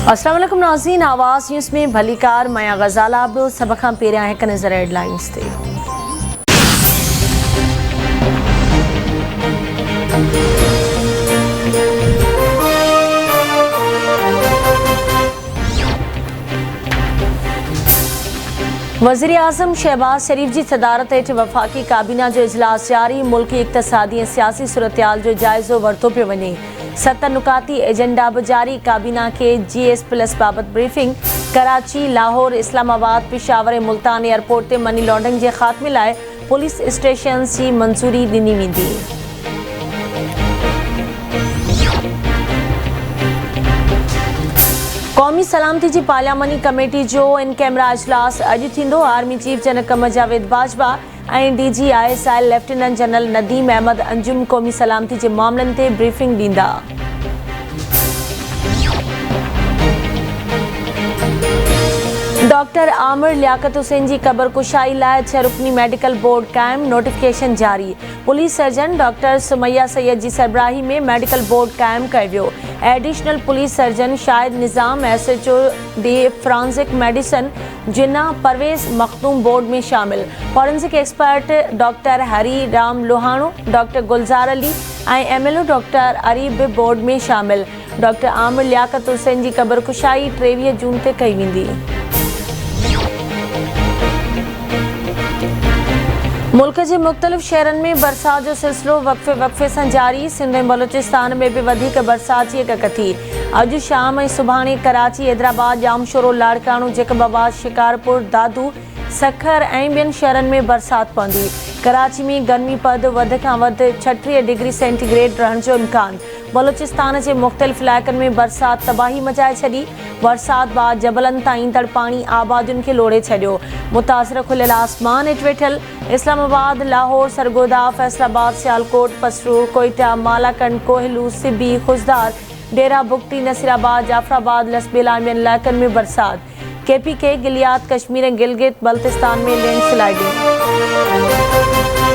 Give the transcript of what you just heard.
अस्सलाम वालेकुम नाज़रीन, आवाज़ न्यूज़ में भलीकार मया गज़ाला अब सभ खां पहिरियां हिकु नज़र हेडलाइंस ते। वज़ीर आज़म शहबाज शरीफ की सदारत हेठि वफ़ाक़ी काबीना जो इजलास जारी। मुल्की इक़्तिसादी ऐं सियासी सूरतहाल जो जाइज़ो वरितो पियो वञे। 7 नुकाती एजेंडा बि जारी। काबीना के GS+ बाबति ब्रीफिंग। कराची, लाहौर, इस्लामाबाद, पिशावर ऐं मुल्तान एयरपोर्ट ते मनी लॉन्ड्रिंग जे ख़ात्मे लाइ पुलिस स्टेशन जी मंज़ूरी ॾिनी वेंदी। क़ौमी सलामती जी पार्लियामानी कमेटी जो इन कैमरा इजलास अॼु थींदो। Army chief general Javed Bajwa ऐं DG/ISI lieutenant general Nadeem Ahmed Anjum क़ौमी सलामती जे मामलनि ते ब्रीफिंग ॾींदा। डॉक्टर आमिर लियाकत हुसैन जी क़बर कुशाई लाइ 6 रुकनी मेडिकल बोर्ड क़ाइम। नोटिफिकेशन जारी। Police surgeon doctor Sumaiya Syed जी सरबराही में मेडिकल बोर्ड क़ाइम कयो वियो। Additional police surgeon Shahid Nizam SHO डी forensic medicine Jinnah Parvez Makhdoom board में शामिल। Forensic expert doctor Hari Ram लोहाणो, doctor गुलजार अली ऐं MLO डॉक्टर अरीब बि बोर्ड में शामिल। डॉक्टर आमिर लियाकत हुसैन जी क़बर कुशाई 23 जून ते कई वेंदी। मुल्क के मुख़्तलिफ़ शहरनि में बरसात जो सिलसिलो वक़्फ़े सां जारी। सिंध ऐं बलोचिस्तान में भी वधीक बरसात जी कक थी। अॼु शाम ऐं सुभाणे कराची, हैदराबाद, जामशोरो, लाड़काणो, जैकबाबाद, शिकारपुर, दादू, सखर ऐं ॿियनि शहरनि में बरसात पवंदी। कराची में गर्मी पद वध खां वधि 36 डिग्री सेंटीग्रेड रहण जो इम्कान। बलोचिस्तान के मुख़्तलिफ़ इलाइक़नि में बरसात तबाही मचाए छॾी। बरसात बाद जबलनि तां ईंदड़ पाणी आबादियुनि खे लोड़े छॾियो। मुतासिर खुलियल आसमान हेठि वेठल इस्लामाबाद, लाहौर, सरगोदा, फैसलाबाद, सियालकोट, पसरूर, कोयटा, मालाकंड, कोहिलू, सिबी, खुजदार, डेरा बुगटी, नसीराबाद, जाफराबाद, लसबेला ॿियनि इलाइक़नि में बरसात। KPK, गिलियात, कश्मीर ऐं गिलगित बल्तिस्तान में लैंडस्लाइडिंग।